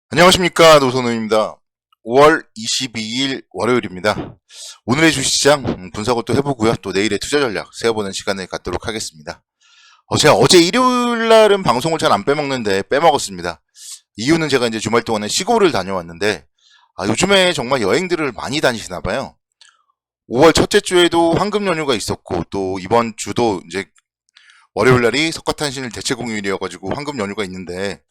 안녕하십니까, 노선우입니다. 5월 22일 월요일입니다. 오늘의 주식시장 분석을 또 해보고요. 또 내일의 투자 전략 세워보는 시간을 갖도록 하겠습니다. 제가 어제 일요일 날은 방송을 잘 안 빼먹는데 빼먹었습니다. 이유는 제가 이제 주말 동안에 시골을 다녀왔는데 요즘에 정말 여행들을 많이 다니시나 봐요. 5월 첫째 주에도 황금 연휴가 있었고 또 이번 주도 이제 월요일 날이 석가탄신일 대체공휴일이어가지고 황금 연휴가 있는데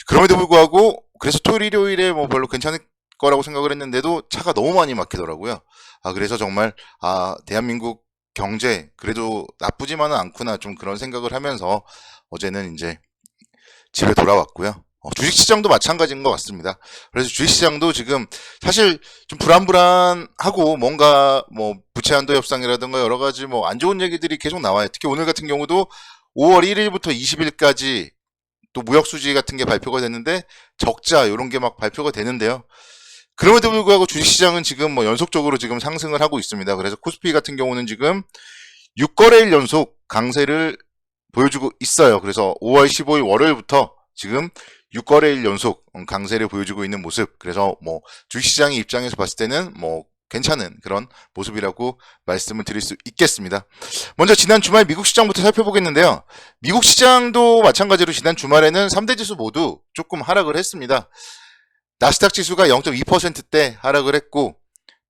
그럼에도 불구하고 그래서 토요일 일요일에 뭐 별로 괜찮을 거라고 생각을 했는데도 차가 너무 많이 막히더라고요. 그래서 정말 대한민국 경제 그래도 나쁘지만은 않구나 좀 그런 생각을 하면서 어제는 이제 집에 돌아왔고요. 주식시장도 마찬가지인 것 같습니다. 그래서 주식시장도 지금 사실 좀 불안불안하고 뭔가 뭐 부채 한도 협상이라든가 여러 가지 뭐 안 좋은 얘기들이 계속 나와요. 특히 오늘 같은 경우도 5월 1일부터 20일까지 또 무역 수지 같은 게 발표가 됐는데 적자 이런 게 막 발표가 되는데요. 그럼에도 불구하고 주식시장은 지금 뭐 연속적으로 지금 상승을 하고 있습니다. 그래서 코스피 같은 경우는 지금 6거래일 연속 강세를 보여주고 있어요. 그래서 5월 15일 월요일부터 지금 6거래일 연속 강세를 보여주고 있는 모습. 그래서 뭐 주식시장의 입장에서 봤을 때는 뭐 괜찮은 그런 모습이라고 말씀을 드릴 수 있겠습니다. 먼저 지난 주말 미국 시장부터 살펴보겠는데요. 미국 시장도 마찬가지로 지난 주말에는 3대 지수 모두 조금 하락을 했습니다. 나스닥 지수가 0.2%대 하락을 했고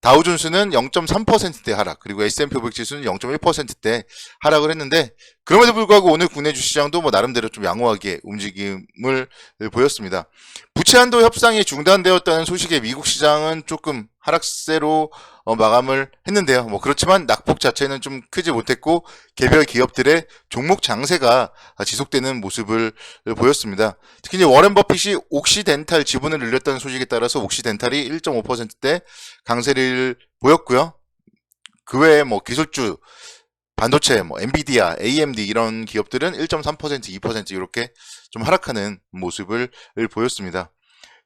다우존스는 0.3%대 하락, 그리고 S&P 500 지수는 0.1%대 하락을 했는데 그럼에도 불구하고 오늘 국내 주시장도 뭐 나름대로 좀 양호하게 움직임을 보였습니다. 부채 한도 협상이 중단되었다는 소식에 미국 시장은 조금 하락세로 마감을 했는데요. 뭐 그렇지만 낙폭 자체는 좀 크지 못했고 개별 기업들의 종목 장세가 지속되는 모습을 보였습니다. 특히 이제 워렌 버핏이 옥시덴탈 지분을 늘렸다는 소식에 따라서 옥시덴탈이 1.5%대 강세를 보였고요. 그 외에 뭐 기술주 반도체, 뭐 엔비디아, AMD 이런 기업들은 1.3%, 2% 이렇게 좀 하락하는 모습을 보였습니다.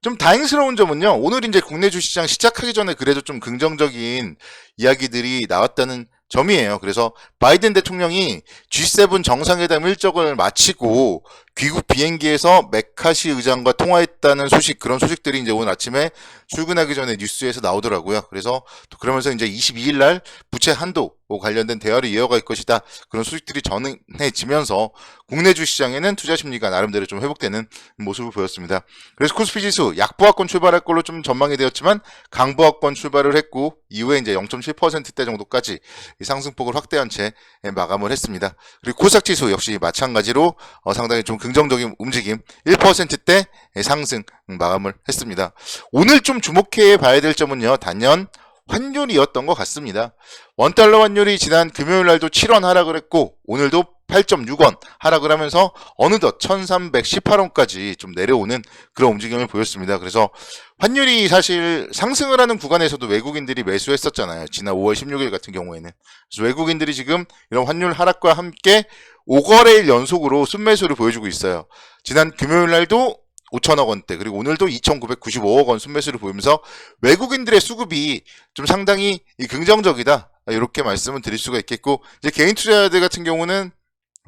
좀 다행스러운 점은요. 오늘 이제 국내 주시장 시작하기 전에 그래도 좀 긍정적인 이야기들이 나왔다는 점이에요. 그래서 바이든 대통령이 G7 정상회담 일정을 마치고 귀국 비행기에서 메카시 의장과 통화했다는 소식, 그런 소식들이 이제 오늘 아침에 출근하기 전에 뉴스에서 나오더라고요. 그래서 또 그러면서 이제 22일 날 부채 한도 관련된 대화를 이어갈 것이다. 그런 소식들이 전해지면서 국내 주시장에는 투자 심리가 나름대로 좀 회복되는 모습을 보였습니다. 그래서 코스피 지수 약보합권 출발할 걸로 좀 전망이 되었지만 강보합권 출발을 했고 이후에 이제 0.7%대 정도까지 상승폭을 확대한 채 마감을 했습니다. 그리고 코스닥 지수 역시 마찬가지로 상당히 좀 긍정적인 움직임 1%대 상승 마감을 했습니다. 오늘 좀 주목해 봐야 될 점은요. 단연 환율이었던 것 같습니다. 원달러 환율이 지난 금요일 날도 7원 하락을 했고 오늘도 8.6원 하락을 하면서 어느덧 1318원까지 좀 내려오는 그런 움직임을 보였습니다. 그래서 환율이 사실 상승을 하는 구간에서도 외국인들이 매수했었잖아요. 지난 5월 16일 같은 경우에는. 그래서 외국인들이 지금 이런 환율 하락과 함께 5거래일 연속으로 순매수를 보여주고 있어요. 지난 금요일 날도 5천억 원대 그리고 오늘도 2,995억 원 순매수를 보이면서 외국인들의 수급이 좀 상당히 긍정적이다 이렇게 말씀을 드릴 수가 있겠고 이제 개인 투자자들 같은 경우는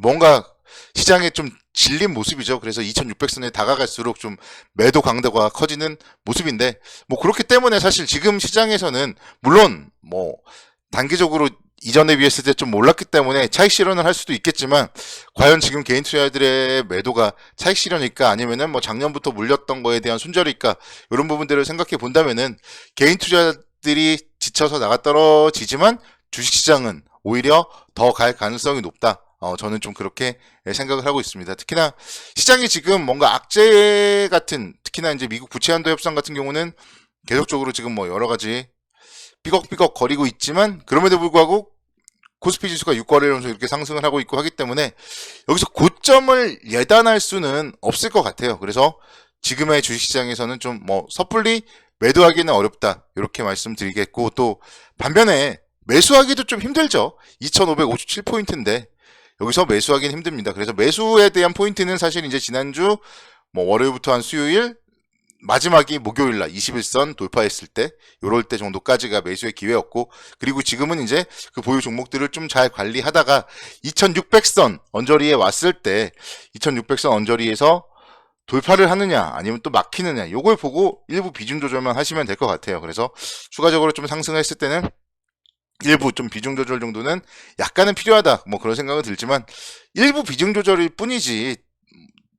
뭔가 시장에 좀 질린 모습이죠. 그래서 2,600선에 다가갈수록 좀 매도 강도가 커지는 모습인데 뭐 그렇기 때문에 사실 지금 시장에서는 물론 뭐 단기적으로 이전에 비했을 때 좀 올랐기 때문에 차익 실현을 할 수도 있겠지만 과연 지금 개인 투자자들의 매도가 차익 실현일까 아니면은 뭐 작년부터 물렸던 거에 대한 손절일까 이런 부분들을 생각해 본다면은 개인 투자들이 지쳐서 나가 떨어지지만 주식시장은 오히려 더 갈 가능성이 높다. 저는 좀 그렇게 생각을 하고 있습니다. 특히나 시장이 지금 뭔가 악재 같은 특히나 이제 미국 부채 한도 협상 같은 경우는 계속적으로 지금 뭐 여러 가지 삐걱삐걱 거리고 있지만 그럼에도 불구하고 코스피 지수가 6거래일 연속 이렇게 상승을 하고 있고 하기 때문에 여기서 고점을 예단할 수는 없을 것 같아요. 그래서 지금의 주식시장에서는 좀 뭐 섣불리 매도하기는 어렵다 이렇게 말씀드리겠고 또 반면에 매수하기도 좀 힘들죠. 2557포인트인데 여기서 매수하기는 힘듭니다. 그래서 매수에 대한 포인트는 사실 이제 지난주 뭐 월요일부터 한 수요일 마지막이 목요일날 21선 돌파했을 때 요럴 때 정도까지가 매수의 기회였고 그리고 지금은 이제 그 보유 종목들을 좀 잘 관리하다가 2600선 언저리에 왔을 때 2600선 언저리에서 돌파를 하느냐 아니면 또 막히느냐 요걸 보고 일부 비중 조절만 하시면 될 것 같아요. 그래서 추가적으로 좀 상승했을 때는 일부 좀 비중 조절 정도는 약간은 필요하다 뭐 그런 생각은 들지만 일부 비중 조절일 뿐이지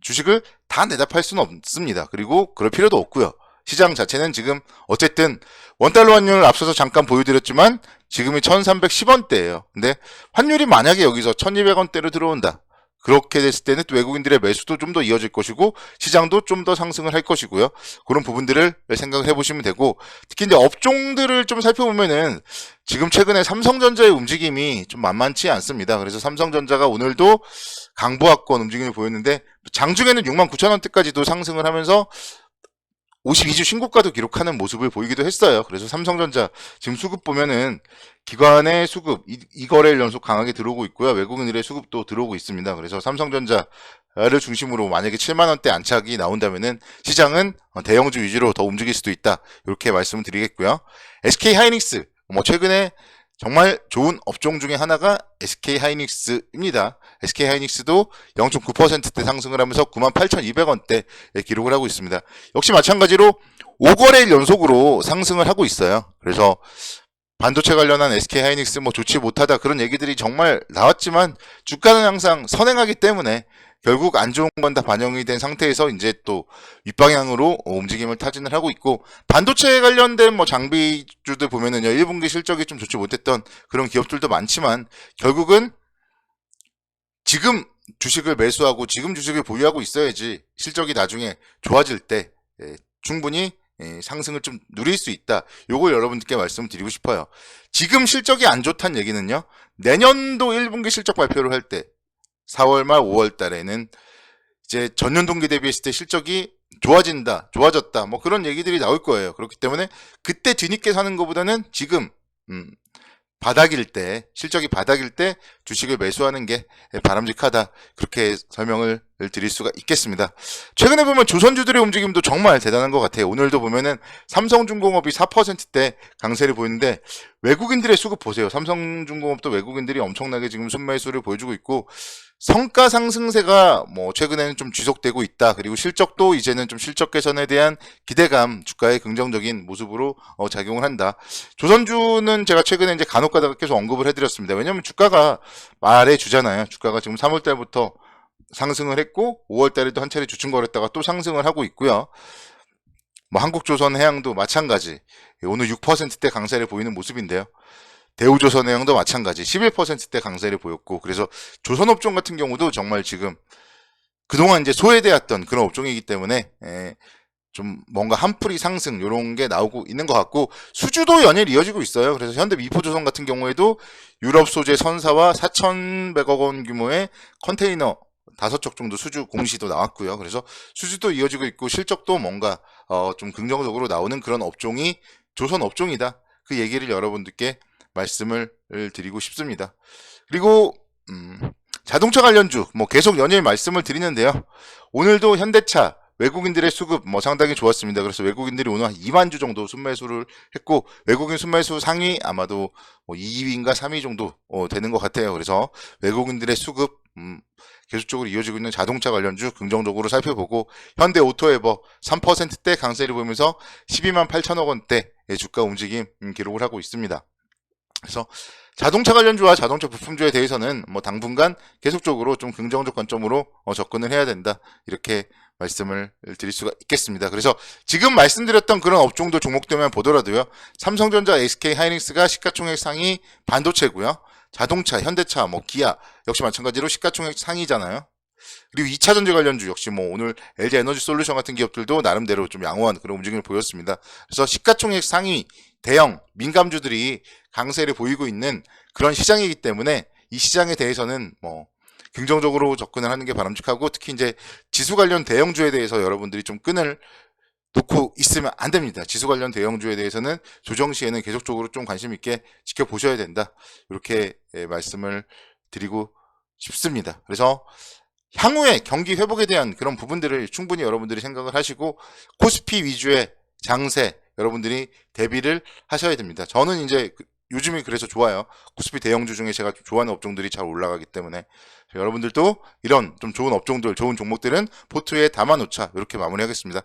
주식을 다 내다 팔 수는 없습니다. 그리고 그럴 필요도 없고요. 시장 자체는 지금 어쨌든 원달러 환율을 앞서서 잠깐 보여드렸지만 지금이 1310원대예요. 근데 환율이 만약에 여기서 1200원대로 들어온다. 그렇게 됐을 때는 또 외국인들의 매수도 좀 더 이어질 것이고 시장도 좀 더 상승을 할 것이고요. 그런 부분들을 생각을 해보시면 되고 특히 이제 업종들을 좀 살펴보면은 지금 최근에 삼성전자의 움직임이 좀 만만치 않습니다. 그래서 삼성전자가 오늘도 강보합권 움직임을 보였는데 장중에는 69,000원대까지도 상승을 하면서 52주 신고가도 기록하는 모습을 보이기도 했어요. 그래서 삼성전자 지금 수급 보면은 기관의 수급 이 거래일 연속 강하게 들어오고 있고요. 외국인들의 수급도 들어오고 있습니다. 그래서 삼성전자를 중심으로 만약에 7만 원대 안착이 나온다면은 시장은 대형주 위주로 더 움직일 수도 있다. 이렇게 말씀을 드리겠고요. SK 하이닉스 뭐 최근에 정말 좋은 업종 중에 하나가 SK 하이닉스입니다. SK 하이닉스도 0.9%대 상승을 하면서 98,200원대 기록을 하고 있습니다. 역시 마찬가지로 5거래일 연속으로 상승을 하고 있어요. 그래서 반도체 관련한 SK 하이닉스 뭐 좋지 못하다 그런 얘기들이 정말 나왔지만 주가는 항상 선행하기 때문에 결국 안 좋은 건 다 반영이 된 상태에서 이제 또 윗방향으로 움직임을 타진을 하고 있고 반도체 관련된 뭐 장비주들 보면은요 1분기 실적이 좀 좋지 못했던 그런 기업들도 많지만 결국은 지금 주식을 매수하고 지금 주식을 보유하고 있어야지 실적이 나중에 좋아질 때 충분히 상승을 좀 누릴 수 있다. 요걸 여러분들께 말씀드리고 싶어요. 지금 실적이 안 좋다는 얘기는요. 내년도 1분기 실적 발표를 할 때 4월 말 5월 달에는 이제 전년 동기 대비했을 때 실적이 좋아진다, 좋아졌다, 뭐 그런 얘기들이 나올 거예요. 그렇기 때문에 그때 뒤늦게 사는 것보다는 지금 바닥일 때, 실적이 바닥일 때 주식을 매수하는 게 바람직하다. 그렇게 설명을 드릴 수가 있겠습니다. 최근에 보면 조선주들의 움직임도 정말 대단한 것 같아요. 오늘도 보면은 삼성중공업이 4%대 강세를 보이는데 외국인들의 수급 보세요. 삼성중공업도 외국인들이 엄청나게 지금 순매수를 보여주고 있고 성과 상승세가 뭐 최근에는 좀 지속되고 있다. 그리고 실적도 이제는 좀 실적 개선에 대한 기대감, 주가에 긍정적인 모습으로 작용을 한다. 조선주는 제가 최근에 이제 간혹가다가 계속 언급을 해드렸습니다. 왜냐하면 주가가 말해주잖아요. 주가가 지금 3월 달부터 상승을 했고 5월 달에도 한 차례 주춤거렸다가 또 상승을 하고 있고요. 뭐 한국조선해양도 마찬가지. 오늘 6%대 강세를 보이는 모습인데요. 대우조선해양도 마찬가지 11%대 강세를 보였고 그래서 조선업종 같은 경우도 정말 지금 그동안 이제 소외되었던 그런 업종이기 때문에 좀 뭔가 한풀이 상승 이런 게 나오고 있는 것 같고 수주도 연일 이어지고 있어요. 그래서 현대미포조선 같은 경우에도 유럽 소재 선사와 4,100억 원 규모의 컨테이너 5척 정도 수주 공시도 나왔고요. 그래서 수주도 이어지고 있고 실적도 뭔가 좀 긍정적으로 나오는 그런 업종이 조선 업종이다. 그 얘기를 여러분들께 말씀을 드리고 싶습니다. 그리고 자동차 관련주 뭐 계속 연일 말씀을 드리는데요. 오늘도 현대차 외국인들의 수급 뭐 상당히 좋았습니다. 그래서 외국인들이 오늘 한 2만 주 정도 순매수를 했고 외국인 순매수 상위 아마도 뭐 2위인가 3위 정도 되는 것 같아요. 그래서 외국인들의 수급 계속적으로 이어지고 있는 자동차 관련주 긍정적으로 살펴보고 현대오토에버 3%대 강세를 보면서 12만 8천억 원대 주가 움직임 기록을 하고 있습니다. 그래서 자동차 관련주와 자동차 부품주에 대해서는 뭐 당분간 계속적으로 좀 긍정적 관점으로 접근을 해야 된다. 이렇게 말씀을 드릴 수가 있겠습니다. 그래서 지금 말씀드렸던 그런 업종도 종목들만 보더라도요. 삼성전자, SK 하이닉스가 시가총액 상위 반도체고요. 자동차, 현대차, 뭐 기아 역시 마찬가지로 시가총액 상위잖아요. 그리고 2차 전지 관련주 역시 뭐 오늘 LG 에너지 솔루션 같은 기업들도 나름대로 좀 양호한 그런 움직임을 보였습니다. 그래서 시가총액 상위 대형 민감주들이 강세를 보이고 있는 그런 시장이기 때문에 이 시장에 대해서는 뭐 긍정적으로 접근을 하는 게 바람직하고 특히 이제 지수 관련 대형주에 대해서 여러분들이 좀 끈을 놓고 있으면 안 됩니다. 지수 관련 대형주에 대해서는 조정 시에는 계속적으로 좀 관심 있게 지켜보셔야 된다. 이렇게 말씀을 드리고 싶습니다. 그래서 향후에 경기 회복에 대한 그런 부분들을 충분히 여러분들이 생각을 하시고 코스피 위주의 장세 여러분들이 대비를 하셔야 됩니다. 저는 이제 요즘이 그래서 좋아요. 코스피 대형주 중에 제가 좀 좋아하는 업종들이 잘 올라가기 때문에 여러분들도 이런 좀 좋은 업종들, 좋은 종목들은 포트에 담아놓자 이렇게 마무리하겠습니다.